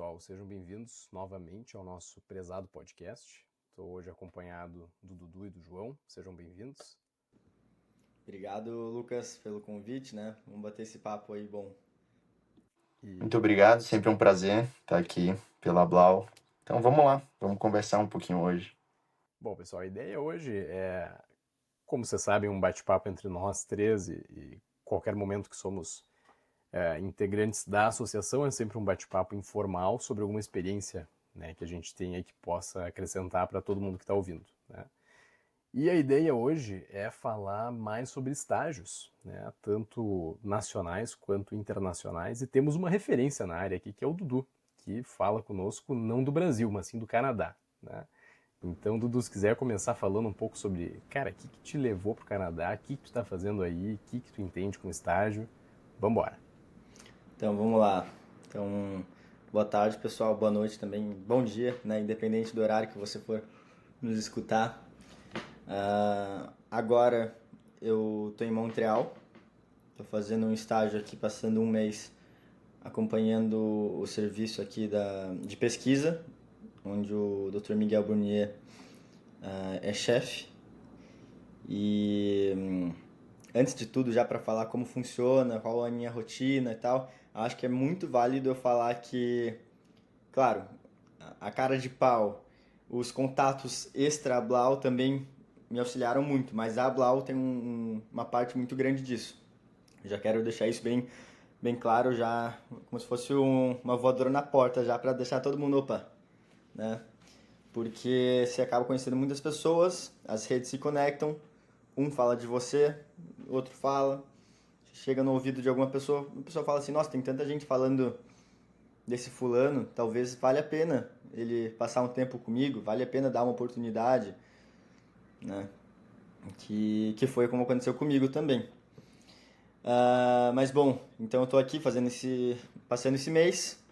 pessoal, sejam bem-vindos novamente ao nosso prezado podcast. Estou hoje acompanhado do Dudu e do João, sejam bem-vindos. Obrigado, Lucas, pelo convite, né? Vamos bater esse papo aí, bom. Muito obrigado, sempre um prazer estar aqui pela Blau. Então vamos lá, vamos conversar um pouquinho hoje. Bom, pessoal, a ideia hoje é, como vocês sabem, um bate-papo entre nós três e qualquer momento que somos integrantes da associação, é sempre um bate-papo informal sobre alguma experiência, né, que a gente tenha que possa acrescentar para todo mundo que está ouvindo, né? E a ideia hoje é falar mais sobre estágios, né, tanto nacionais quanto internacionais, e temos uma referência na área aqui, que é o Dudu, que fala conosco não do Brasil, mas sim do Canadá, né? Então, Dudu, se quiser começar falando um pouco sobre, cara, o que te levou para o Canadá, o que tu está fazendo aí, o que tu entende com estágio, vamos embora. Então, vamos lá. Então, boa tarde, pessoal, boa noite também, bom dia, né? Independente do horário que você for nos escutar. Agora eu tô em Montreal, tô fazendo um estágio aqui, passando um mês acompanhando o serviço aqui de pesquisa, onde o Dr. Miguel Burnier é chefe. E antes de tudo, já para falar como funciona, qual é a minha rotina e tal, acho que é muito válido eu falar que, claro, a cara de pau, os contatos extra-Blau também me auxiliaram muito, mas a Blau tem uma parte muito grande disso. Já quero deixar isso bem claro, já como se fosse uma voadora na porta, já para deixar todo mundo, opa, né? Porque você acaba conhecendo muitas pessoas, as redes se conectam, um fala de você, outro fala, chega no ouvido de alguma pessoa, a pessoa fala assim, nossa, tem tanta gente falando desse fulano, talvez valha a pena ele passar um tempo comigo, vale a pena dar uma oportunidade, né? Que foi como aconteceu comigo também. Mas bom, então eu tô aqui passando esse mês.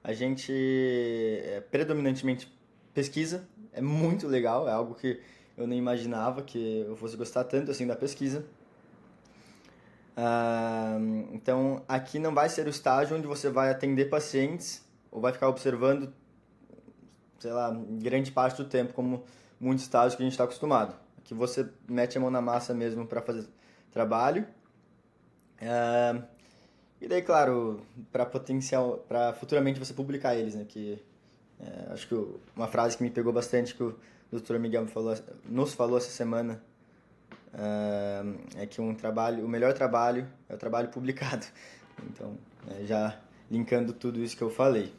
A gente predominantemente pesquisa, é muito legal, é algo que eu nem imaginava que eu fosse gostar tanto assim da pesquisa. Então, aqui não vai ser o estágio onde você vai atender pacientes ou vai ficar observando, sei lá, grande parte do tempo, como muitos estágios que a gente está acostumado. Aqui você mete a mão na massa mesmo para fazer trabalho. E daí, claro, para futuramente você publicar eles, né? Que acho que uma frase que me pegou bastante que o Dr. Miguel nos falou essa semana é que o melhor trabalho é o trabalho publicado. Então, já linkando tudo isso que eu falei.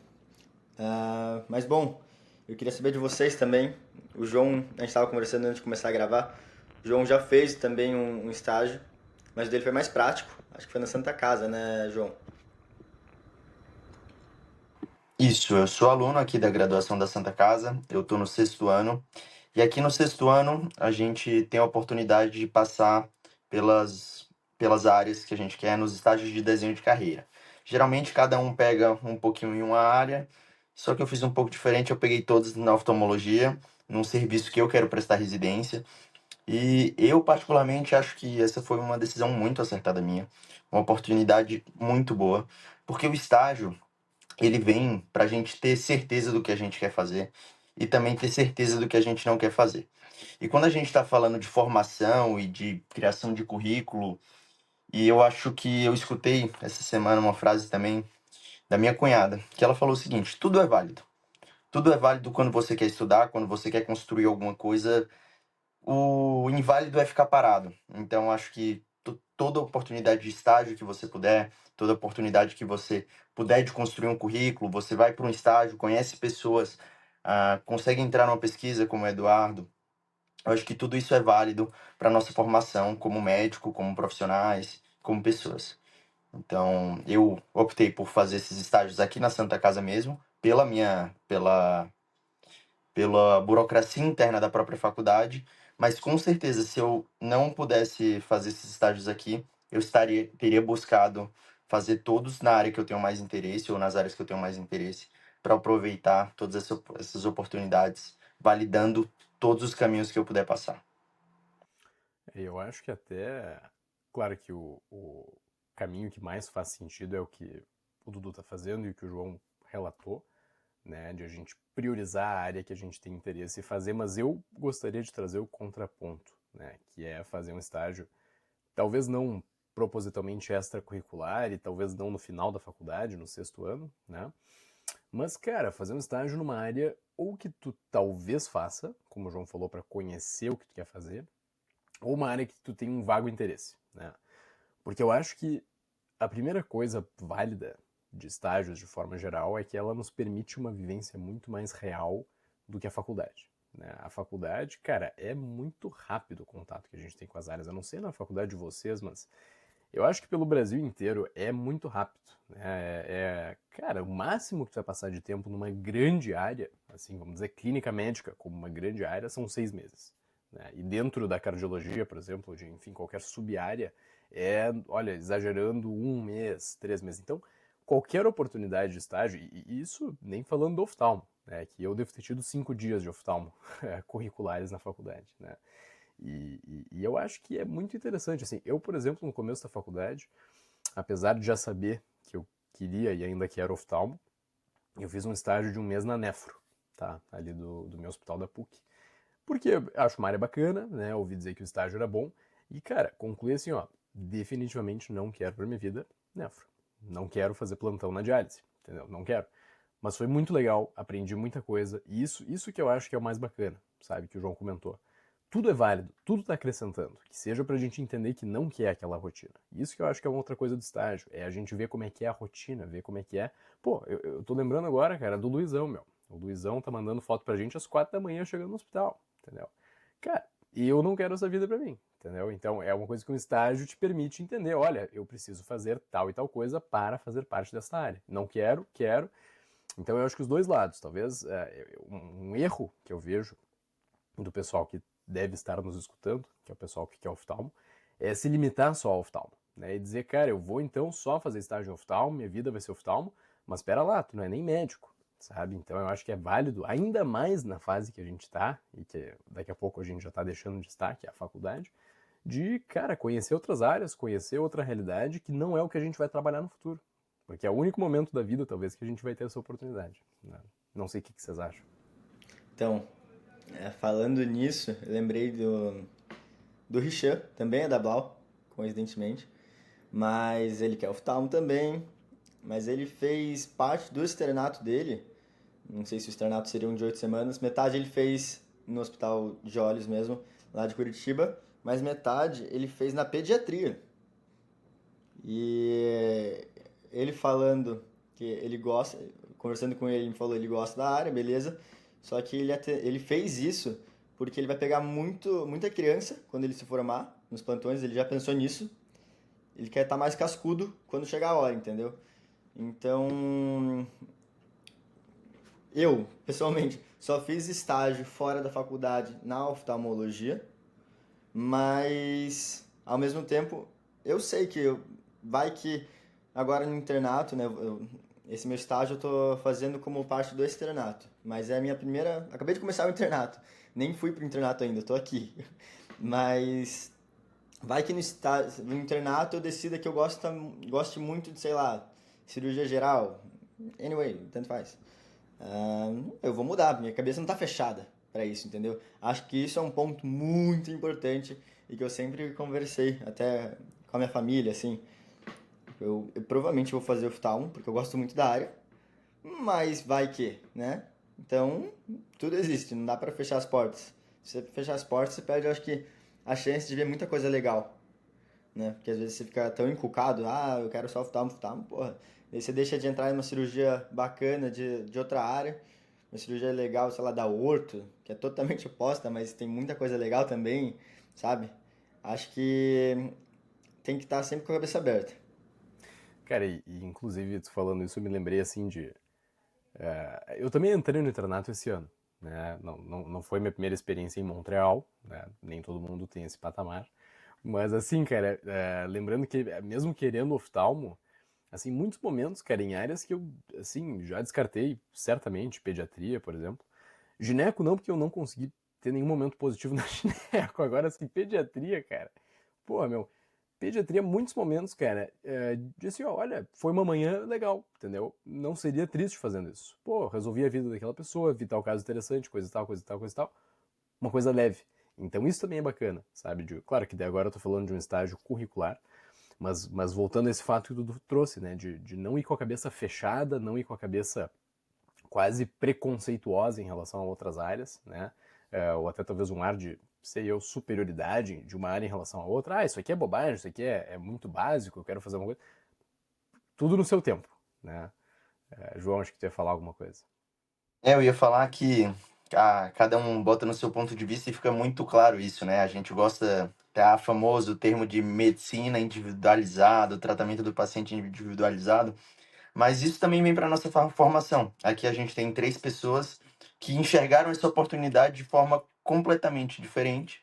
Mas bom, eu queria saber de vocês também. O João, a gente estava conversando antes de começar a gravar. O João já fez também um estágio, mas o dele foi mais prático. Acho que foi na Santa Casa, né, João? Isso, eu sou aluno aqui da graduação da Santa Casa, eu estou no 6º ano, e aqui no 6º ano a gente tem a oportunidade de passar pelas áreas que a gente quer nos estágios de desenho de carreira. Geralmente cada um pega um pouquinho em uma área, só que eu fiz um pouco diferente, eu peguei todos na oftalmologia, num serviço que eu quero prestar residência, e eu particularmente acho que essa foi uma decisão muito acertada minha, uma oportunidade muito boa, porque o estágio ele vem para a gente ter certeza do que a gente quer fazer e também ter certeza do que a gente não quer fazer. E quando a gente está falando de formação e de criação de currículo, e eu acho que eu escutei essa semana uma frase também da minha cunhada, que ela falou o seguinte: tudo é válido. Tudo é válido quando você quer estudar, quando você quer construir alguma coisa. O inválido é ficar parado. Então, acho que toda oportunidade de estágio que você puder, toda oportunidade que você puder de construir um currículo, você vai para um estágio, conhece pessoas, consegue entrar numa pesquisa como o Eduardo. Eu acho que tudo isso é válido para nossa formação como médico, como profissionais, como pessoas. Então, eu optei por fazer esses estágios aqui na Santa Casa mesmo, pela burocracia interna da própria faculdade, mas com certeza, se eu não pudesse fazer esses estágios aqui, teria buscado fazer todos na área que eu tenho mais interesse ou nas áreas que eu tenho mais interesse, para aproveitar todas essas oportunidades, validando todos os caminhos que eu puder passar. Eu acho que até, claro que o caminho que mais faz sentido é o que o Dudu está fazendo e o que o João relatou, né, de a gente priorizar a área que a gente tem interesse em fazer, mas eu gostaria de trazer o contraponto, né, que é fazer um estágio, talvez não propositalmente extracurricular e talvez não no final da faculdade, no sexto ano, né, mas, cara, fazer um estágio numa área ou que tu talvez faça, como o João falou, para conhecer o que tu quer fazer, ou uma área que tu tem um vago interesse, né, porque eu acho que a primeira coisa válida de estágios, de forma geral, é que ela nos permite uma vivência muito mais real do que a faculdade, né? A faculdade, cara, é muito rápido o contato que a gente tem com as áreas. Eu não sei na faculdade de vocês, mas eu acho que pelo Brasil inteiro é muito rápido, né? Cara, o máximo que tu vai passar de tempo numa grande área, assim, vamos dizer, clínica médica, como uma grande área, são 6 meses. Né? E dentro da cardiologia, por exemplo, de, enfim, qualquer sub-área, olha, exagerando, 1 mês, 3 meses. Então, qualquer oportunidade de estágio, e isso nem falando do oftalmo, né? Que eu devo ter tido 5 dias de oftalmo curriculares na faculdade, né? E eu acho que é muito interessante, assim, eu, por exemplo, no começo da faculdade, apesar de já saber que eu queria e ainda quero oftalmo, eu fiz um estágio de 1 mês na Nefro, tá? Ali do meu hospital da PUC. Porque eu acho uma área bacana, né? Ouvi dizer que o estágio era bom. E, cara, concluí assim, ó, definitivamente não quero pra minha vida Nefro. Não quero fazer plantão na diálise, entendeu? Não quero. Mas foi muito legal, aprendi muita coisa. E isso que eu acho que é o mais bacana, sabe? Que o João comentou. Tudo é válido, tudo está acrescentando. Que seja pra gente entender que não quer aquela rotina. Isso que eu acho que é uma outra coisa do estágio. É a gente ver como é que é a rotina, ver como é que é. Pô, eu tô lembrando agora, cara, do Luizão, meu. O Luizão tá mandando foto pra gente às 4 da manhã chegando no hospital, entendeu? Cara, e eu não quero essa vida pra mim, entendeu? Então é uma coisa que um estágio te permite entender. Olha, eu preciso fazer tal e tal coisa para fazer parte dessa área. Não quero, quero. Então eu acho que os dois lados. Talvez um erro que eu vejo do pessoal que deve estar nos escutando, que é o pessoal que quer oftalmo, é se limitar só ao oftalmo. Né? E dizer, cara, eu vou então só fazer estágio em oftalmo, minha vida vai ser oftalmo, mas espera lá, tu não é nem médico, sabe? Então eu acho que é válido, ainda mais na fase que a gente tá, e que daqui a pouco a gente já tá deixando de estar, que é a faculdade, de, cara, conhecer outras áreas, conhecer outra realidade que não é o que a gente vai trabalhar no futuro. Porque é o único momento da vida, talvez, que a gente vai ter essa oportunidade. Né? Não sei o que vocês acham. Então, falando nisso, eu lembrei do Richan, também é da Blau, coincidentemente, mas ele quer oftalmo também, mas ele fez parte do externato dele, não sei se o externato seria um de 8 semanas, metade ele fez no hospital de olhos mesmo, lá de Curitiba, mas metade ele fez na pediatria. E ele falando que ele gosta, conversando com ele, ele falou que ele gosta da área, beleza, só que ele fez isso porque ele vai pegar muita criança quando ele se formar nos plantões, ele já pensou nisso, ele quer estar mais cascudo quando chegar a hora, entendeu? Então, eu, pessoalmente, só fiz estágio fora da faculdade na oftalmologia, mas ao mesmo tempo eu sei que vai que agora no internato, né? Esse meu estágio eu tô fazendo como parte do externato, mas é a minha primeira. Acabei de começar o internato, nem fui pro internato ainda, tô aqui. Mas vai que no internato eu decida que eu goste muito de, sei lá, cirurgia geral. Anyway, tanto faz. Eu vou mudar, minha cabeça não tá fechada para isso, entendeu? Acho que isso é um ponto muito importante e que eu sempre conversei até com a minha família, assim. Eu provavelmente vou fazer oftalmo, porque eu gosto muito da área, mas vai que, né? Então, tudo existe, não dá para fechar as portas. Se você fechar as portas, você perde, eu acho que, a chance de ver muita coisa legal, né? Porque às vezes você fica tão encucado, eu quero só oftalmo, oftalmo, porra. Aí você deixa de entrar em uma cirurgia bacana de outra área, uma cirurgia legal, sei lá, da orto, que é totalmente oposta, mas tem muita coisa legal também, sabe? Acho que tem que estar sempre com a cabeça aberta. Cara, inclusive, tu falando isso, eu me lembrei assim de. Eu também entrei no internato esse ano, né? Não foi minha primeira experiência em Montreal, né? Nem todo mundo tem esse patamar. Mas assim, cara, lembrando que mesmo querendo oftalmo, assim, muitos momentos, cara, em áreas que eu, assim, já descartei, certamente, pediatria, por exemplo. Gineco não, porque eu não consegui ter nenhum momento positivo na gineco. Agora, assim, pediatria, cara. Pô, meu, pediatria, muitos momentos, cara, de assim, ó, olha, foi uma manhã legal, entendeu? Não seria triste fazendo isso. Pô, resolvi a vida daquela pessoa, vi tal caso interessante, coisa e tal, coisa e tal, coisa e tal. Uma coisa leve. Então isso também é bacana, sabe? Claro que daí agora eu tô falando de um estágio curricular, mas voltando a esse fato que o Dudu trouxe, né? De não ir com a cabeça fechada, não ir com a cabeça quase preconceituosa em relação a outras áreas, né? Ou até talvez um ar de, sei eu, superioridade de uma área em relação a outra. Ah, isso aqui é bobagem, isso aqui é muito básico, eu quero fazer uma coisa. Tudo no seu tempo, né? João, acho que tu ia falar alguma coisa. Eu ia falar que cada um bota no seu ponto de vista e fica muito claro isso, né? A gente gosta, tá famoso o termo de medicina individualizada, o tratamento do paciente individualizado, mas isso também vem para nossa formação. Aqui a gente tem 3 pessoas que enxergaram essa oportunidade de forma completamente diferente,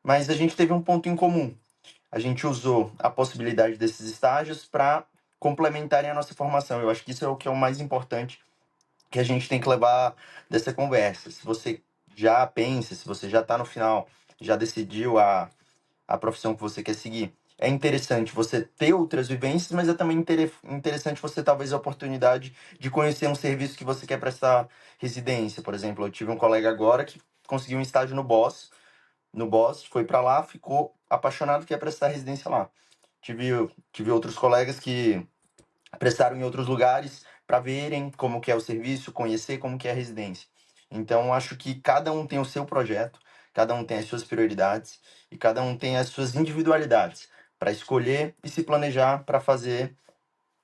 mas a gente teve um ponto em comum. A gente usou a possibilidade desses estágios para complementarem a nossa formação. Eu acho que isso é o que é o mais importante que a gente tem que levar dessa conversa. Se você já pensa, se você já está no final, já decidiu a profissão que você quer seguir, é interessante você ter outras vivências, mas é também interessante você talvez a oportunidade de conhecer um serviço que você quer prestar residência. Por exemplo, eu tive um colega agora que conseguiu um estágio no Boss, foi para lá, ficou apaixonado, quer prestar residência lá. Tive outros colegas que prestaram em outros lugares para verem como que é o serviço, conhecer como que é a residência. Então, acho que cada um tem o seu projeto, cada um tem as suas prioridades e cada um tem as suas individualidades para escolher e se planejar para fazer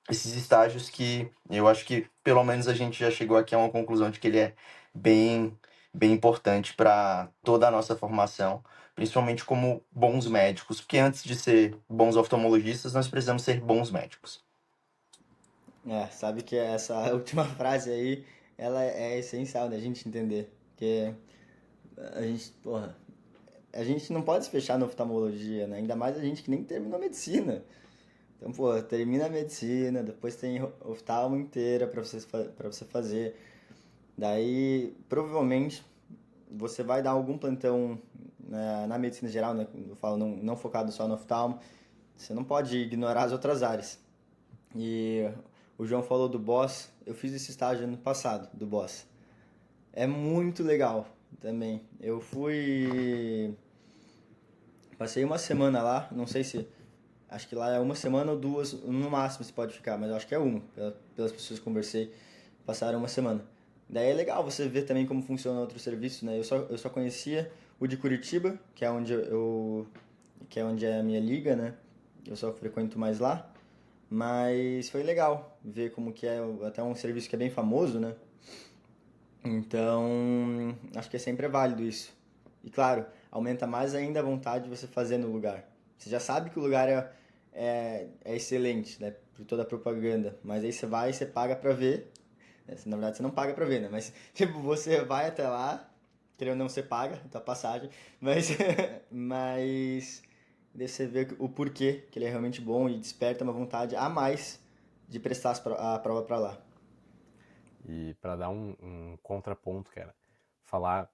esses estágios que eu acho que pelo menos a gente já chegou aqui a uma conclusão de que ele é bem, bem importante para toda a nossa formação, principalmente como bons médicos, porque antes de ser bons oftalmologistas, nós precisamos ser bons médicos. Sabe que essa última frase aí, ela é essencial da gente entender. Porque a gente, porra, a gente não pode se fechar na oftalmologia, né? Ainda mais a gente que nem terminou medicina. Então, pô, termina a medicina, depois tem oftalmo inteira para você fazer. Daí, provavelmente, você vai dar algum plantão na medicina geral, né? Eu falo não focado só no oftalmo. Você não pode ignorar as outras áreas. E o João falou do Boss. Eu fiz esse estágio ano passado, do Boss. É muito legal também. Eu fui. Passei uma semana lá, não sei se. Acho que lá é uma semana ou duas, no máximo você pode ficar, mas eu acho que é uma, pelas pessoas que conversei, passaram uma semana. Daí é legal você ver também como funciona outro serviço, né? Eu só conhecia o de Curitiba, que é onde é a minha liga, né? Eu só frequento mais lá. Mas foi legal ver como que é até um serviço que é bem famoso, né? Então, acho que é sempre válido isso. E claro, aumenta mais ainda a vontade de você fazer no lugar. Você já sabe que o lugar é excelente, né? Por toda a propaganda. Mas aí você vai e você paga pra ver. Na verdade, você não paga pra ver, né? Mas, tipo, você vai até lá, querendo ou não, você paga a tua passagem. Mas, mas daí você vê o porquê que ele é realmente bom e desperta uma vontade a mais de prestar a prova pra lá. E para dar um contraponto, cara,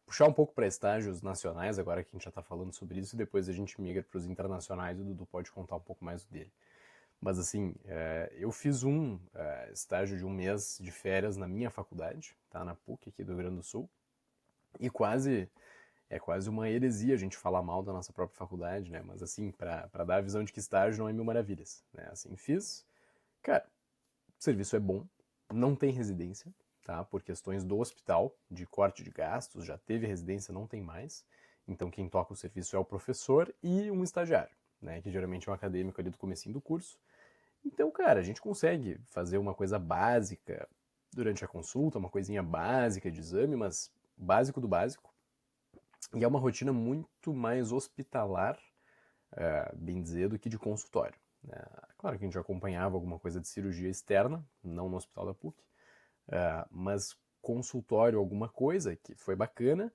puxar um pouco para estágios nacionais, agora que a gente já está falando sobre isso, e depois a gente migra para os internacionais e o Dudu pode contar um pouco mais dele. Mas assim, eu fiz um estágio de um mês de férias na minha faculdade, tá? Na PUC aqui do Rio Grande do Sul, e é quase uma heresia a gente falar mal da nossa própria faculdade, né? Mas assim, para dar a visão de que estágio não é mil maravilhas, né? Assim, fiz, cara, o serviço é bom, não tem residência, tá? Por questões do hospital, de corte de gastos, já teve residência, não tem mais. Então quem toca o serviço é o professor e um estagiário, né? Que geralmente é um acadêmico ali do comecinho do curso. Então, cara, a gente consegue fazer uma coisa básica durante a consulta, uma coisinha básica de exame, mas básico do básico. E é uma rotina muito mais hospitalar, bem dizer, do que de consultório. Né? Claro que a gente acompanhava alguma coisa de cirurgia externa, não no hospital da PUC, mas consultório alguma coisa que foi bacana,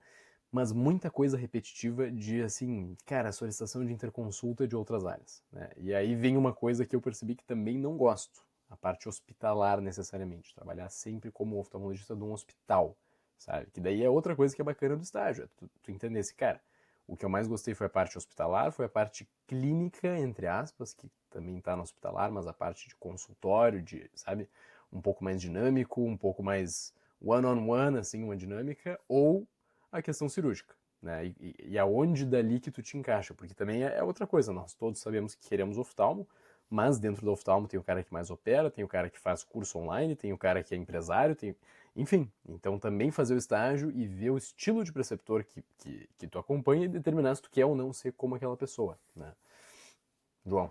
mas muita coisa repetitiva de assim, cara, solicitação de interconsulta de outras áreas. Né? E aí vem uma coisa que eu percebi que também não gosto, a parte hospitalar necessariamente, trabalhar sempre como oftalmologista de um hospital, sabe? Que daí é outra coisa que é bacana do estágio, tu entender esse cara. O que eu mais gostei foi a parte hospitalar, foi a parte clínica, entre aspas, que também está no hospitalar, mas a parte de consultório, de, sabe, um pouco mais dinâmico, um pouco mais one-on-one, assim, uma dinâmica, ou a questão cirúrgica, né? E aonde dali que tu te encaixa, porque também é outra coisa, nós todos sabemos que queremos oftalmo, mas dentro do oftalmo tem o cara que mais opera, tem o cara que faz curso online, tem o cara que é empresário, tem... Enfim, então também fazer o estágio e ver o estilo de preceptor que tu acompanha e determinar se tu quer ou não ser como aquela pessoa, né? João.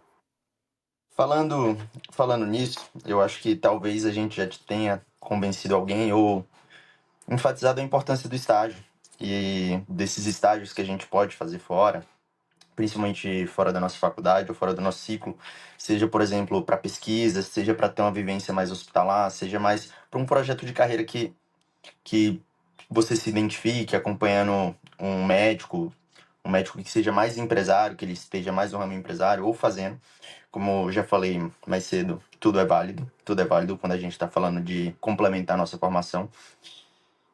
Falando, falando nisso, eu acho que talvez a gente já tenha convencido alguém ou enfatizado a importância do estágio e desses estágios que a gente pode fazer fora, principalmente fora da nossa faculdade ou fora do nosso ciclo, seja, por exemplo, para pesquisa, seja para ter uma vivência mais hospitalar, seja mais para um projeto de carreira que você se identifique acompanhando um médico que seja mais empresário, que ele esteja mais no ramo empresário ou fazendo. Como eu já falei mais cedo, tudo é válido quando a gente está falando de complementar a nossa formação.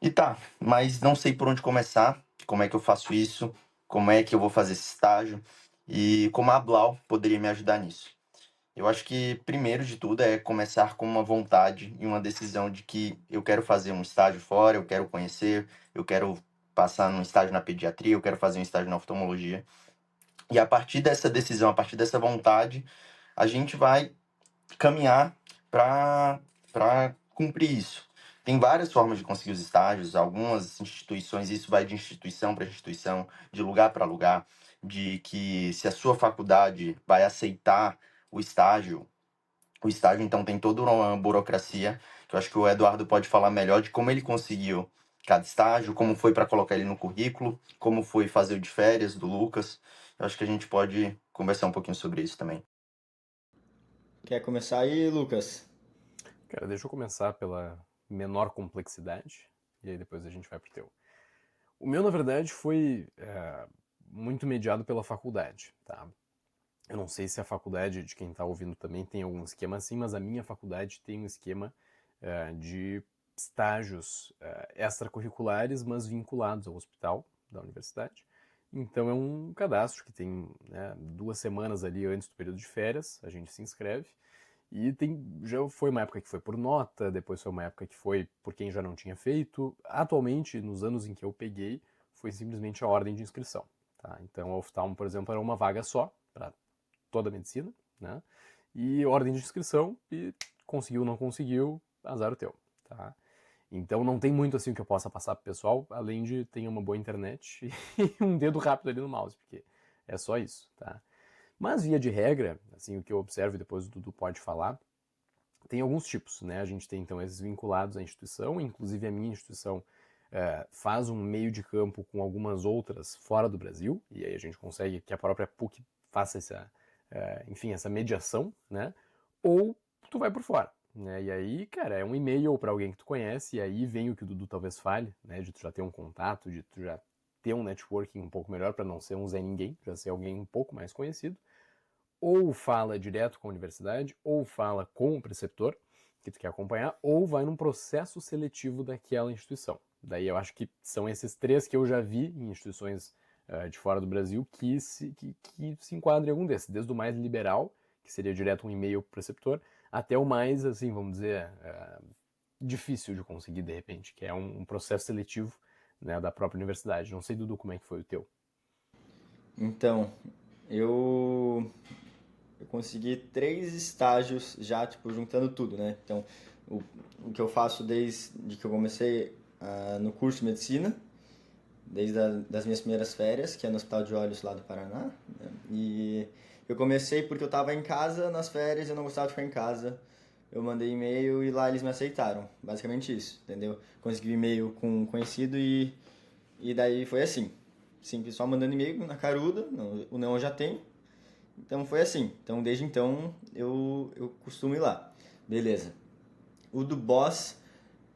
E tá, mas não sei por onde começar, como é que eu faço isso, como é que eu vou fazer esse estágio e como a Blau poderia me ajudar nisso. Eu acho que, primeiro de tudo, é começar com uma vontade e uma decisão de que eu quero fazer um estágio fora, eu quero conhecer, eu quero passar num estágio na pediatria, eu quero fazer um estágio na oftalmologia. E a partir dessa decisão, a partir dessa vontade, a gente vai caminhar para cumprir isso. Tem várias formas de conseguir os estágios, algumas instituições, isso vai de instituição para instituição, de lugar para lugar, de que se a sua faculdade vai aceitar o estágio, o estágio então tem toda uma burocracia, que eu acho que o Eduardo pode falar melhor de como ele conseguiu cada estágio, como foi para colocar ele no currículo, como foi fazer o de férias do Lucas. Eu acho que a gente pode conversar um pouquinho sobre isso também. Quer começar aí, Lucas? Cara, deixa eu começar pela menor complexidade, e aí depois a gente vai pro teu. O meu, na verdade, foi muito mediado pela faculdade, tá? Eu não sei se a faculdade de quem está ouvindo também tem algum esquema assim, mas a minha faculdade tem um esquema de estágios extracurriculares, mas vinculados ao hospital da universidade. Então é um cadastro que tem, né, 2 semanas ali antes do período de férias, a gente se inscreve. E já foi uma época que foi por nota, depois foi uma época que foi por quem já não tinha feito. Atualmente, nos anos em que eu peguei, foi simplesmente a ordem de inscrição. Tá? Então, a oftalmo, por exemplo, era uma vaga só para toda a medicina, né? E ordem de inscrição, e conseguiu, não conseguiu, azar o teu, tá? Então não tem muito assim que eu possa passar pro pessoal, além de ter uma boa internet e um dedo rápido ali no mouse, porque é só isso, tá? Mas via de regra, assim, o que eu observo e depois o Dudu pode falar, tem alguns tipos, né? A gente tem então esses vinculados à instituição, inclusive a minha instituição faz um meio de campo com algumas outras fora do Brasil, e aí a gente consegue que a própria PUC faça enfim, essa mediação, né? Ou tu vai por fora, né? E aí, cara, é um e-mail para alguém que tu conhece, e aí vem o que o Dudu talvez fale, né? De tu já ter um contato, de tu já ter um networking um pouco melhor para não ser um Zé Ninguém, já ser alguém um pouco mais conhecido. Ou fala direto com a universidade, ou fala com o preceptor que tu quer acompanhar, ou vai num processo seletivo daquela instituição. Daí eu acho que são esses três que eu já vi em instituições de fora do Brasil que se enquadram em algum desses, desde o mais liberal, que seria direto um e-mail para o preceptor, até o mais, assim, vamos dizer, difícil de conseguir de repente, que é um processo seletivo, né, da própria universidade. Não sei, Dudu, como é que foi o teu? Então, eu, eu consegui 3 estágios já, tipo, juntando tudo, né? Então, o, o que eu faço desde que eu comecei no curso de medicina, desde das minhas primeiras férias, que é no Hospital de Olhos lá do Paraná, né? E eu comecei porque eu estava em casa nas férias, eu não gostava de ficar em casa. Eu mandei e-mail e lá eles me aceitaram. Basicamente isso, entendeu? Consegui um e-mail com um conhecido e daí foi assim. Simples, só mandando e-mail na caruda, o não eu já tenho. Então foi assim. Então desde então eu costumo ir lá. Beleza. O do Boss,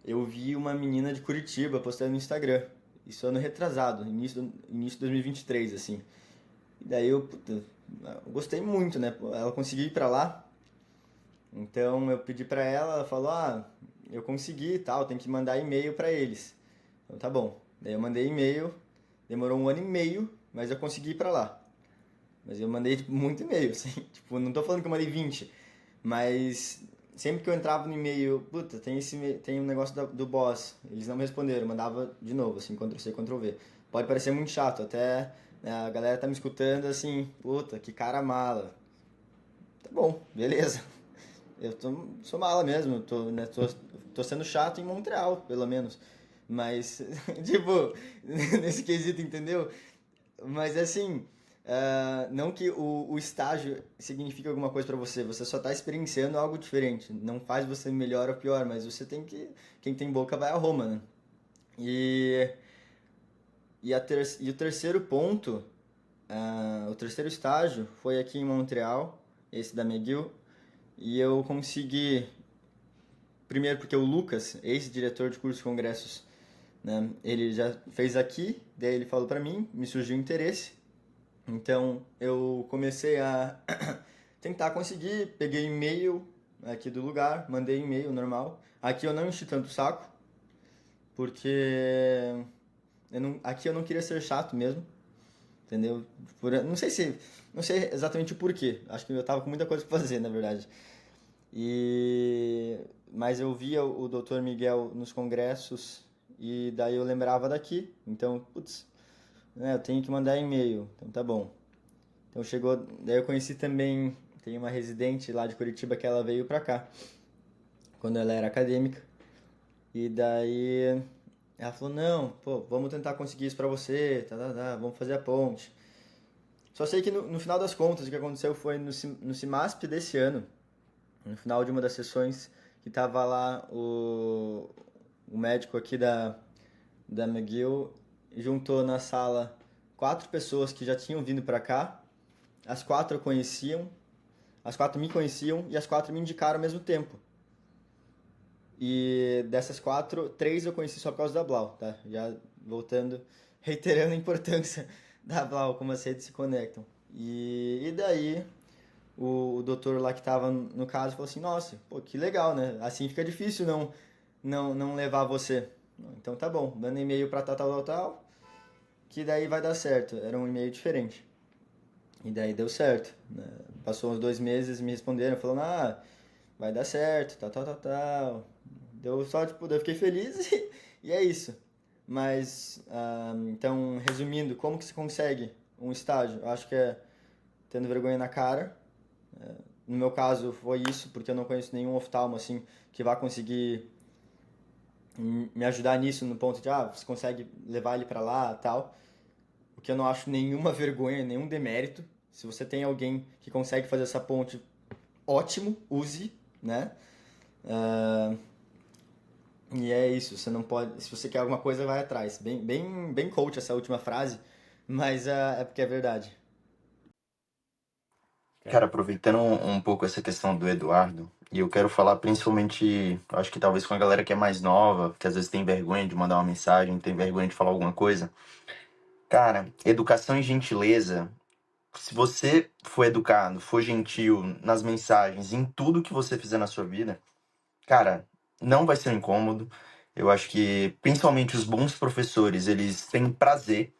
eu vi uma menina de Curitiba postando no Instagram. Isso ano retrasado, início de 2023, assim. E daí puta, eu gostei muito, né? Ela conseguiu ir pra lá. Então eu pedi pra ela, ela falou: "Ah, eu consegui e tal, tem que mandar e-mail pra eles". Então tá bom. Daí eu mandei e-mail, demorou 1 ano e meio, mas eu consegui ir pra lá. Mas eu mandei tipo, muito e-mail, assim. Tipo, não tô falando que eu mandei 20, mas sempre que eu entrava no e-mail, puta, tem um negócio do boss, eles não me responderam, eu mandava de novo, assim, Ctrl+C, Ctrl+V. Pode parecer muito chato, até né, a galera tá me escutando assim, puta, que cara mala. Tá bom, beleza. Sou mala mesmo, tô sendo chato em Montreal, pelo menos. Mas, tipo, nesse quesito, entendeu? Mas assim, não que o estágio signifique alguma coisa pra você, você só tá experienciando algo diferente. Não faz você melhor ou pior, mas você tem que. Quem tem boca vai a Roma, né? E, e o terceiro ponto, o terceiro estágio foi aqui em Montreal, esse da McGill, e eu consegui. Primeiro porque o Lucas, ex-diretor de cursos e congressos, né, ele já fez aqui, daí ele falou pra mim, me surgiu interesse. Então eu comecei a tentar conseguir, peguei e-mail aqui do lugar, mandei e-mail normal. Aqui eu não enchi tanto o saco, porque aqui eu não queria ser chato mesmo, entendeu? Não sei exatamente o porquê. Acho que eu tava com muita coisa pra fazer, na verdade. Mas eu via o Dr. Miguel nos congressos e daí eu lembrava daqui. Então, putz, né, eu tenho que mandar e-mail. Então tá bom. Então chegou, daí eu conheci também, tem uma residente lá de Curitiba que ela veio pra cá, quando ela era acadêmica. E daí ela falou, não, pô, vamos tentar conseguir isso pra você, vamos fazer a ponte. Só sei que no final das contas o que aconteceu foi no CIMASP desse ano, no final de uma das sessões, que tava lá o médico aqui da McGill, juntou na sala 4 pessoas que já tinham vindo pra cá, as 4 conheciam, as 4 me conheciam e as 4 me indicaram ao mesmo tempo. E dessas 4, 3 eu conheci só por causa da Blau, tá? Já voltando, reiterando a importância da Blau, como as redes se conectam. E daí o doutor lá que tava no caso falou assim, nossa, pô, que legal, né? Assim fica difícil não levar você. Então tá bom, dando e-mail pra tal, que daí vai dar certo. Era um e-mail diferente. E daí deu certo, né? Passou uns 2 meses, me responderam, falando, vai dar certo, tal. Deu só, tipo, eu fiquei feliz e é isso. Mas, então, resumindo, como que se consegue um estágio? Eu acho que é tendo vergonha na cara. No meu caso, foi isso, porque eu não conheço nenhum oftalmo, assim, que vá conseguir me ajudar nisso, no ponto de, você consegue levar ele pra lá, tal. O que eu não acho nenhuma vergonha, nenhum demérito. Se você tem alguém que consegue fazer essa ponte, ótimo, use, né? E é isso, você não pode. Se você quer alguma coisa, vai atrás. Bem coach essa última frase, mas é porque é verdade. Cara, aproveitando um pouco essa questão do Eduardo, e eu quero falar principalmente, acho que talvez com a galera que é mais nova, que às vezes tem vergonha de mandar uma mensagem, tem vergonha de falar alguma coisa. Cara, educação e gentileza, se você for educado, for gentil nas mensagens, em tudo que você fizer na sua vida, cara, não vai ser um incômodo. Eu acho que, principalmente os bons professores, eles têm prazer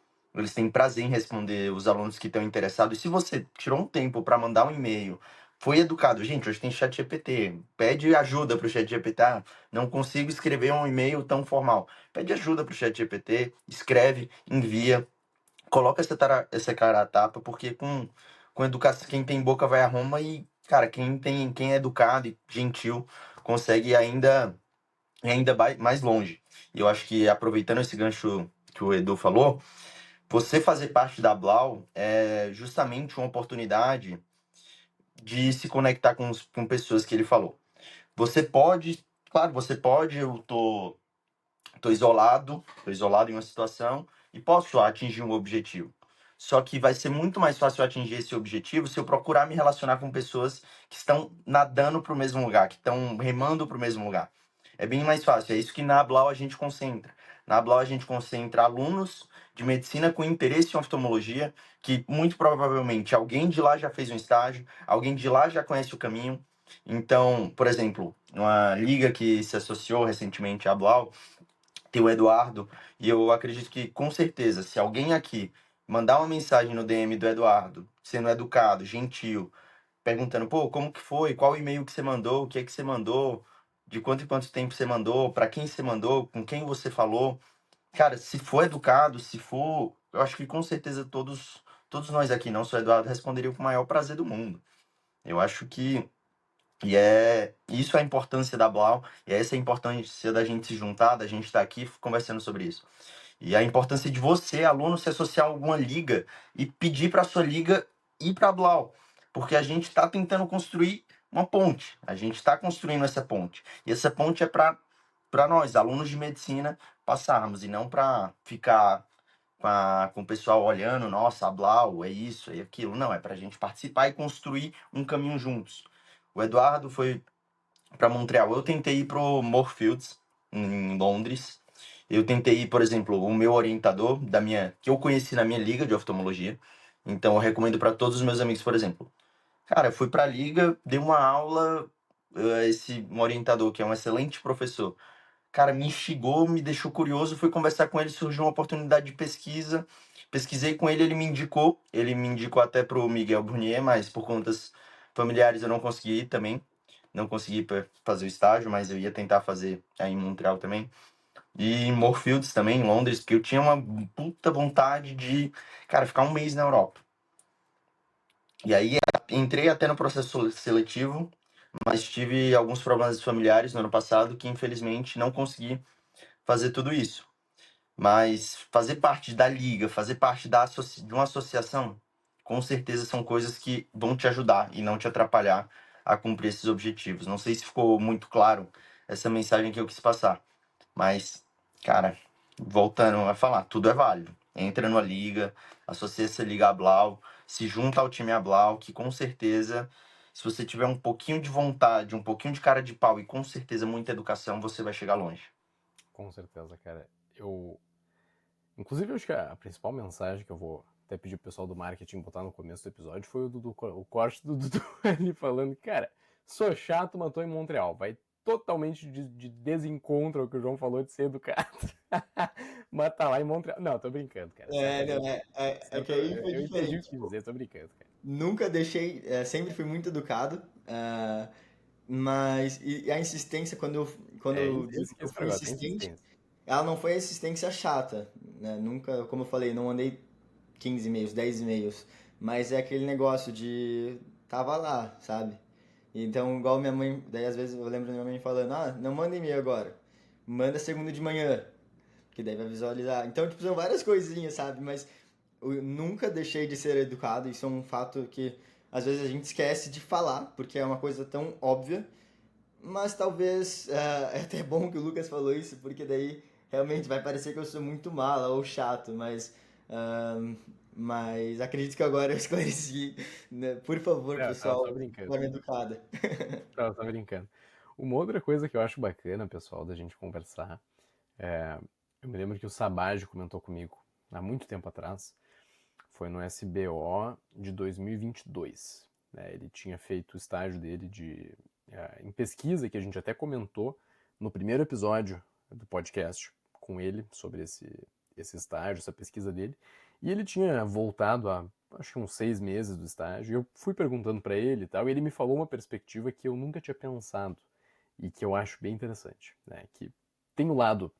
em responder os alunos que estão interessados. E se você tirou um tempo para mandar um e-mail, foi educado. Gente, hoje tem chat GPT. Pede ajuda para o chat GPT. Não consigo escrever um e-mail tão formal. Pede ajuda para o chat GPT, escreve, envia. Coloca essa cara a tapa, porque com educação, quem tem boca vai a Roma e, cara, quem é educado e gentil consegue ainda mais longe. E eu acho que, aproveitando esse gancho que o Edu falou, você fazer parte da Blau é justamente uma oportunidade de se conectar com pessoas que ele falou. Você pode, claro, eu tô isolado em uma situação e posso atingir um objetivo. Só que vai ser muito mais fácil atingir esse objetivo se eu procurar me relacionar com pessoas que estão nadando para o mesmo lugar, que estão remando para o mesmo lugar. É bem mais fácil. É isso que na Blau a gente concentra. Na Blau a gente concentra alunos de medicina com interesse em oftalmologia, que muito provavelmente alguém de lá já fez um estágio, alguém de lá já conhece o caminho. Então, por exemplo, uma liga que se associou recentemente à Blau, tem o Eduardo, e eu acredito que, com certeza, se alguém aqui mandar uma mensagem no DM do Eduardo, sendo educado, gentil, perguntando, pô, como que foi? Qual e-mail que você mandou? O que é que você mandou? De quanto em quanto tempo você mandou? Para quem você mandou? Com quem você falou? Cara, se for educado, se for, eu acho que com certeza todos nós aqui, não só o Eduardo, responderiam com o maior prazer do mundo. Eu acho que isso é a importância da Blau, e essa é a importância da gente se juntar, da gente estar aqui conversando sobre isso. E a importância de você, aluno, se associar a alguma liga e pedir para sua liga ir para a Blau, porque a gente está tentando construir uma ponte, a gente está construindo essa ponte, e essa ponte é para nós, alunos de medicina, passarmos, e não para ficar com o pessoal olhando, nossa, a Blau é isso, é aquilo. Não, é para a gente participar e construir um caminho juntos. O Eduardo foi para Montreal. Eu tentei ir pro Moorfields, em Londres. Eu tentei ir, por exemplo, o meu orientador que eu conheci na minha liga de oftalmologia. Então eu recomendo para todos os meus amigos, por exemplo. Cara, eu fui para a liga, dei uma aula, esse orientador que é um excelente professor. Cara, me instigou, me deixou curioso, fui conversar com ele, surgiu uma oportunidade de pesquisa. Pesquisei com ele, ele me indicou até pro Miguel Burnier, mas por contas familiares eu não consegui ir também. Não consegui fazer o estágio, mas eu ia tentar fazer aí em Montreal também. E em Moorfields também, em Londres, porque eu tinha uma puta vontade de, cara, ficar um mês na Europa. E aí entrei até no processo seletivo, mas tive alguns problemas familiares no ano passado que infelizmente não consegui fazer tudo isso. Mas fazer parte da liga, fazer parte de uma associação, com certeza são coisas que vão te ajudar e não te atrapalhar a cumprir esses objetivos. Não sei se ficou muito claro essa mensagem que eu quis passar, mas, cara, voltando a falar, tudo é válido. Entra numa liga, associa-se à Liga Blau, se junta ao time Blau, que com certeza, se você tiver um pouquinho de vontade, um pouquinho de cara de pau e com certeza muita educação, você vai chegar longe. Com certeza, cara. Inclusive, eu acho que a principal mensagem que eu vou até pedir pro pessoal do marketing botar no começo do episódio foi o corte do Dudu ele falando, cara, sou chato, mas tô em Montreal. Vai totalmente de desencontro ao que o João falou de ser educado. Mas tá lá em Montreal. Não, tô brincando, cara. Não, é que aí foi Eu entendi o diferente. que quis dizer, tô brincando, cara. Nunca deixei, sempre fui muito educado, mas e a insistência, quando É, eu ele digo que eu esquece fui pra tem insistente, insistência. ela não foi insistência chata, né? Nunca, como eu falei, não mandei 15 e-mails, 10 e-mails, mas é aquele negócio de tava lá, sabe? Então, igual minha mãe, daí às vezes eu lembro da minha mãe falando, não manda e-mail agora, manda segunda de manhã, que daí vai visualizar. Então, tipo, são várias coisinhas, sabe? Mas eu nunca deixei de ser educado, isso é um fato que às vezes a gente esquece de falar, porque é uma coisa tão óbvia, mas talvez é até bom que o Lucas falou isso, porque daí realmente vai parecer que eu sou muito mala ou chato, mas acredito que agora eu esclareci, né? Por favor, Não, tava pessoal, só de brincando. forma educada. Tava só brincando. Uma outra coisa que eu acho bacana, pessoal, da gente conversar, eu me lembro que o Sabaj comentou comigo há muito tempo atrás, foi no SBO de 2022. Né? Ele tinha feito o estágio dele em pesquisa, que a gente até comentou no primeiro episódio do podcast com ele sobre esse estágio, essa pesquisa dele. E ele tinha voltado há, acho que uns 6 meses do estágio. E eu fui perguntando para ele e tal, e ele me falou uma perspectiva que eu nunca tinha pensado e que eu acho bem interessante. Né? Que tem o lado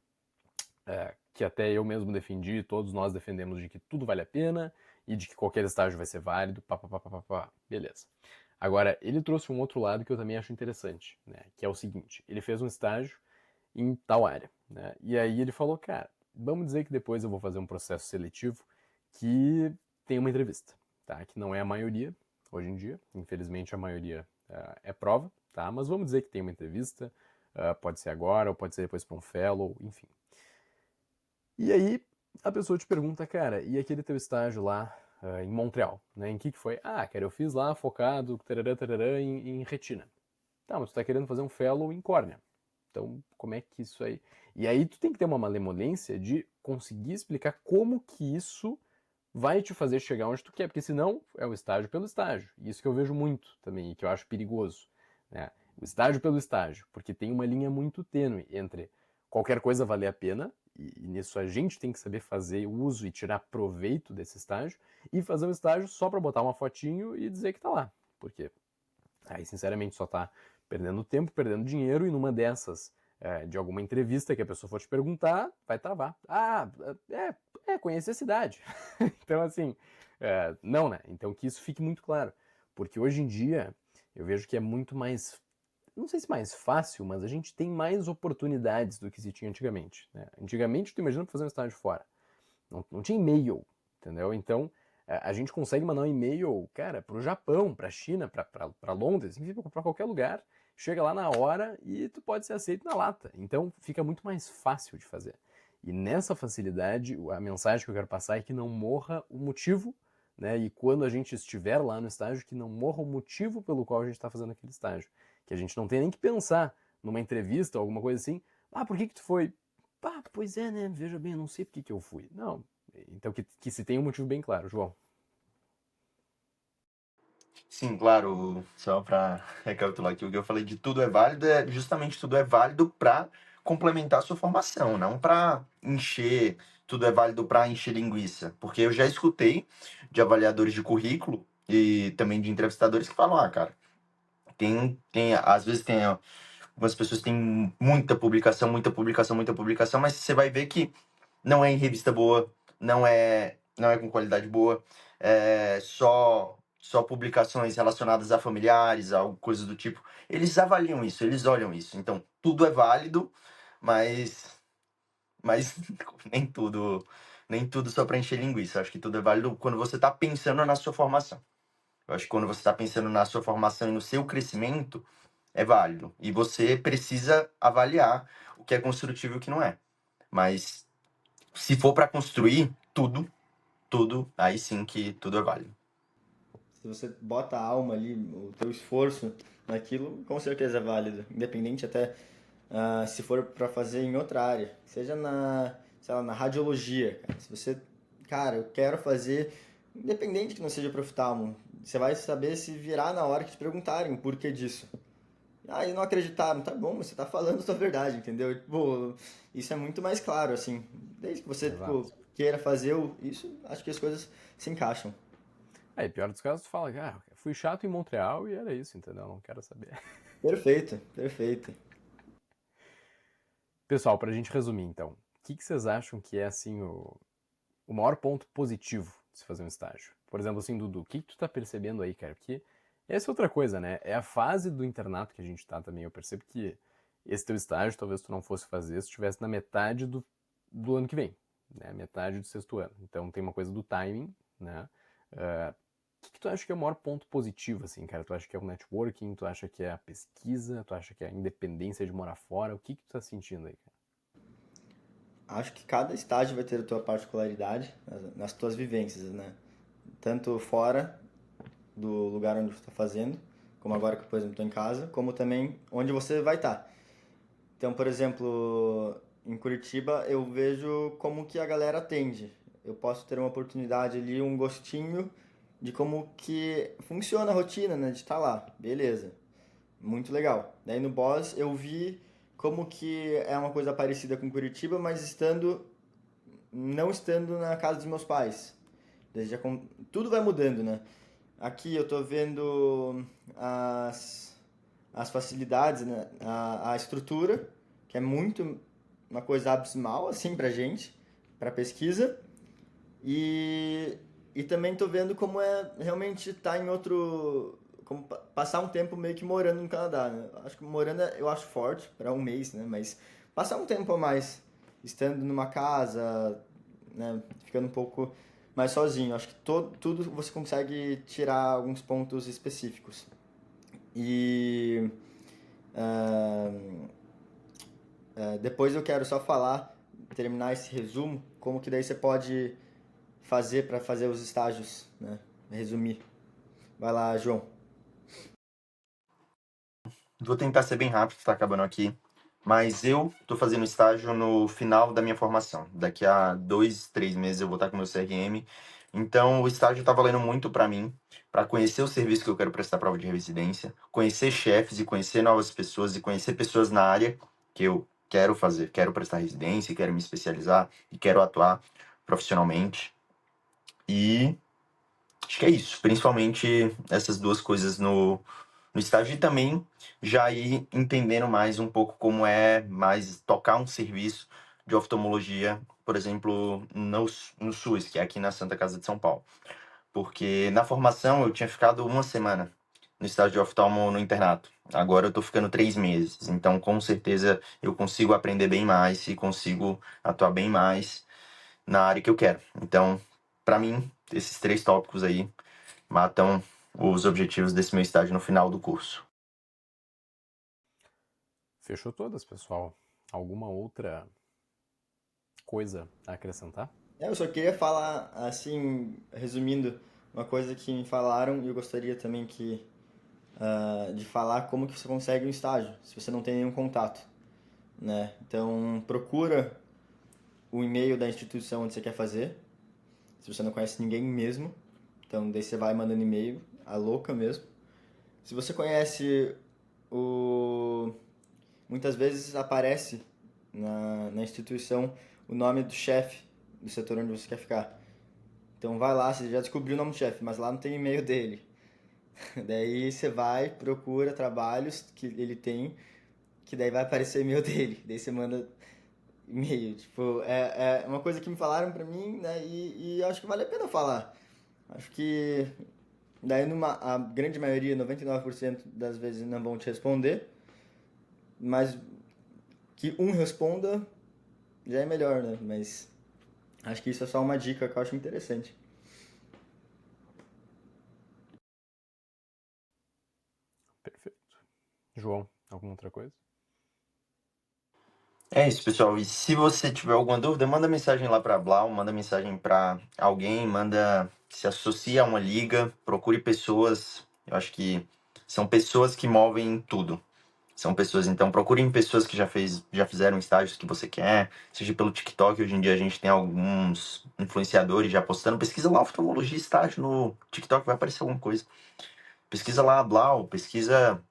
que até eu mesmo defendi, todos nós defendemos de que tudo vale a pena e de que qualquer estágio vai ser válido, beleza. Agora, ele trouxe um outro lado que eu também acho interessante, né, que é o seguinte, ele fez um estágio em tal área, né, e aí ele falou, cara, vamos dizer que depois eu vou fazer um processo seletivo que tem uma entrevista, tá, que não é a maioria, hoje em dia, infelizmente a maioria é prova, tá, mas vamos dizer que tem uma entrevista, pode ser agora ou pode ser depois para um fellow, enfim. E aí a pessoa te pergunta, cara, e aquele teu estágio lá em Montreal, né? Em que foi? Ah, cara, eu fiz lá focado tarará, em retina. Tá, mas tu tá querendo fazer um fellow em córnea. Então, como é que isso aí... E aí tu tem que ter uma malemolência de conseguir explicar como que isso vai te fazer chegar onde tu quer, porque senão é o estágio pelo estágio. E isso que eu vejo muito também, e que eu acho perigoso. Né? O estágio pelo estágio, porque tem uma linha muito tênue entre qualquer coisa valer a pena e nisso a gente tem que saber fazer uso e tirar proveito desse estágio e fazer um estágio só para botar uma fotinho e dizer que tá lá. Porque aí, sinceramente, só tá perdendo tempo, perdendo dinheiro e numa dessas, de alguma entrevista que a pessoa for te perguntar, vai travar. Ah, conhecer a cidade. Então, assim, não, né? Então que isso fique muito claro. Porque hoje em dia, eu vejo que é muito mais, não sei se mais fácil, mas a gente tem mais oportunidades do que se tinha antigamente. Né? Antigamente, tu imagina fazer um estágio fora. Não tinha e-mail, entendeu? Então, a gente consegue mandar um e-mail, cara, pro Japão, pra China, pra Londres, enfim, pra qualquer lugar. Chega lá na hora e tu pode ser aceito na lata. Então, fica muito mais fácil de fazer. E nessa facilidade, a mensagem que eu quero passar é que não morra o motivo, né? E quando a gente estiver lá no estágio, que não morra o motivo pelo qual a gente está fazendo aquele estágio. Que a gente não tem nem que pensar numa entrevista ou alguma coisa assim. Ah, por que tu foi? Ah, pois é, né? Veja bem, eu não sei por que eu fui. Não. Então que se tenha um motivo bem claro, João. Sim, claro, só para recapitular aqui, o que eu falei de tudo é válido, é justamente tudo é válido para complementar a sua formação, não para encher, tudo é válido para encher linguiça. Porque eu já escutei de avaliadores de currículo e também de entrevistadores que falam, ah, cara, às vezes tem, algumas pessoas têm muita publicação, muita publicação, muita publicação, mas você vai ver que não é em revista boa, não é com qualidade boa, é só publicações relacionadas a familiares, a coisas do tipo. Eles avaliam isso, eles olham isso. Então, tudo é válido, mas nem tudo só para encher linguiça. Eu acho que tudo é válido quando você está pensando na sua formação. Eu acho que quando você está pensando na sua formação e no seu crescimento, é válido. E você precisa avaliar o que é construtivo e o que não é. Mas se for para construir tudo, aí sim que tudo é válido. Se você bota a alma ali, o teu esforço naquilo, com certeza é válido. Independente até se for para fazer em outra área. Seja sei lá, na radiologia. Cara. Se você, cara, eu quero fazer, independente que não seja proftalmo, você vai saber se virar na hora que te perguntarem o porquê disso. Ah, e não acreditaram, tá bom, mas você tá falando a sua verdade, entendeu? Tipo, isso é muito mais claro, assim. Desde que você, tipo, Exato. queira fazer isso, acho que as coisas se encaixam. Aí, pior dos casos, tu fala, fui chato em Montreal e era isso, entendeu? Não quero saber. Perfeito, perfeito. Pessoal, pra gente resumir, então, o que vocês acham que é, assim, o maior ponto positivo de se fazer um estágio? Por exemplo, assim, Dudu, o que tu tá percebendo aí, cara? Porque essa é outra coisa, né? É a fase do internato que a gente tá também. Eu percebo que esse teu estágio talvez tu não fosse fazer se estivesse na metade do ano que vem, né? Metade do sexto ano. Então tem uma coisa do timing, né? O que tu acha que é o maior ponto positivo, assim, cara? Tu acha que é o networking? Tu acha que é a pesquisa? Tu acha que é a independência de morar fora? O que tu tá sentindo aí, cara? Acho que cada estágio vai ter a tua particularidade nas tuas vivências, né? Tanto fora do lugar onde você está fazendo, como agora que, por exemplo, estou em casa, como também onde você vai estar. Então, por exemplo, em Curitiba eu vejo como que a galera atende. Eu posso ter uma oportunidade ali, um gostinho de como que funciona a rotina, né? De estar lá, beleza. Muito legal. Daí no Boss eu vi como que é uma coisa parecida com Curitiba, mas não estando na casa dos meus pais. Tudo vai mudando, né? Aqui eu tô vendo as facilidades, né? A estrutura, que é muito uma coisa abismal, assim, pra gente, pra pesquisa. E, e também tô vendo como é realmente estar em outro. Como passar um tempo meio que morando no Canadá, né? Acho que morando eu acho forte, para um mês, né? Mas passar um tempo a mais, estando numa casa, né? Ficando um pouco mais sozinho. Acho que tudo você consegue tirar alguns pontos específicos. E ah, depois eu quero só falar, terminar esse resumo, como que daí você pode fazer para fazer os estágios, né? Resumir. Vai lá, João. Vou tentar ser bem rápido, tá acabando aqui. Mas eu tô fazendo estágio no final da minha formação. Daqui a 2, 3 meses eu vou estar com meu CRM. Então o estágio tá valendo muito para mim, para conhecer o serviço que eu quero prestar prova de residência, conhecer chefes e conhecer novas pessoas e conhecer pessoas na área que eu quero fazer, quero prestar residência, quero me especializar e quero atuar profissionalmente. E acho que é isso, principalmente essas duas coisas no estágio e também já ir entendendo mais um pouco como é mais tocar um serviço de oftalmologia, por exemplo, no SUS, que é aqui na Santa Casa de São Paulo. Porque na formação eu tinha ficado uma semana no estágio de oftalmo no internato. Agora eu tô ficando 3 meses. Então, com certeza, eu consigo aprender bem mais e consigo atuar bem mais na área que eu quero. Então, para mim, esses 3 tópicos aí matam os objetivos desse meu estágio no final do curso. Fechou todas, pessoal. Alguma outra coisa a acrescentar? Eu só queria falar, assim, resumindo, uma coisa que me falaram e eu gostaria também de falar como que você consegue um estágio, se você não tem nenhum contato, né? Então, procura o e-mail da instituição onde você quer fazer, se você não conhece ninguém mesmo, então daí você vai mandando e-mail, a louca mesmo. Se você conhece o... Muitas vezes aparece na instituição o nome do chefe do setor onde você quer ficar. Então vai lá, você já descobriu o nome do chefe, mas lá não tem e-mail dele. Daí você vai, procura trabalhos que ele tem, que daí vai aparecer o e-mail dele. Daí você manda e-mail. Tipo, é uma coisa que me falaram pra mim, né? E acho que vale a pena falar. Acho que daí a grande maioria, 99% das vezes não vão te responder, mas que um responda já é melhor, né? Mas acho que isso é só uma dica que eu acho interessante. Perfeito. João, alguma outra coisa? É isso, pessoal. E se você tiver alguma dúvida, manda mensagem lá para Blau, manda mensagem para alguém, manda se associa a uma liga, procure pessoas. Eu acho que são pessoas que movem tudo. São pessoas, então procurem pessoas que já fizeram estágios que você quer, seja pelo TikTok. Hoje em dia a gente tem alguns influenciadores já postando. Pesquisa lá oftalmologia estágio no TikTok, vai aparecer alguma coisa. Pesquisa lá a Blau, pesquisa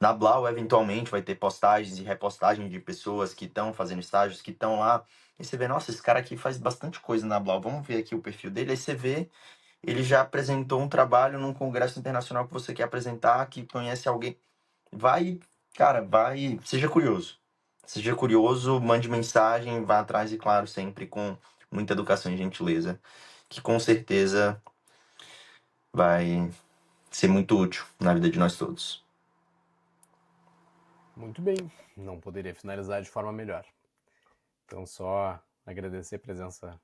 na Blau, eventualmente, vai ter postagens e repostagens de pessoas que estão fazendo estágios, que estão lá. E você vê, nossa, esse cara aqui faz bastante coisa na Blau. Vamos ver aqui o perfil dele. Aí você vê, ele já apresentou um trabalho num congresso internacional que você quer apresentar, que conhece alguém. Vai, cara, vai. Seja curioso. Seja curioso, mande mensagem, vá atrás e, claro, sempre com muita educação e gentileza, que com certeza vai ser muito útil na vida de nós todos. Muito bem. Não poderia finalizar de forma melhor. Então, só agradecer a presença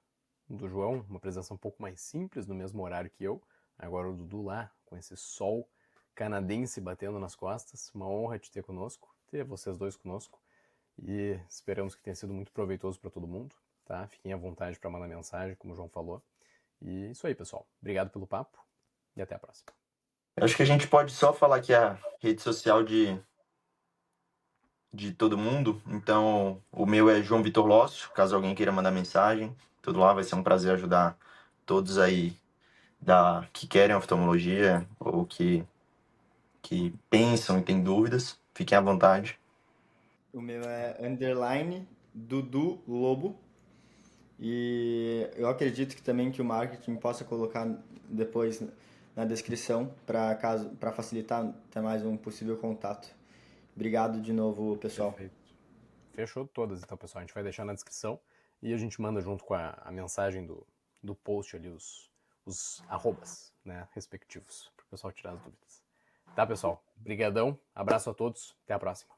do João, uma presença um pouco mais simples, no mesmo horário que eu. Agora o Dudu lá, com esse sol canadense batendo nas costas. Uma honra te ter conosco, ter vocês dois conosco. E esperamos que tenha sido muito proveitoso para todo mundo. Tá? Fiquem à vontade para mandar mensagem, como o João falou. E isso aí, pessoal. Obrigado pelo papo e até a próxima. Eu acho que a gente pode só falar que a rede social de todo mundo. Então, o meu é João Vitor Lócio, caso alguém queira mandar mensagem. Tudo lá, vai ser um prazer ajudar todos aí que querem oftalmologia ou que pensam e têm dúvidas. Fiquem à vontade. O meu é underline Dudu Lobo. E eu acredito que também que o marketing possa colocar depois na descrição para facilitar até mais um possível contato. Obrigado de novo, pessoal. Perfeito. Fechou todas, então, pessoal. A gente vai deixar na descrição e a gente manda junto com a mensagem do post ali os arrobas, né, respectivos, para o pessoal tirar as dúvidas. Tá, pessoal? Brigadão, abraço a todos, até a próxima.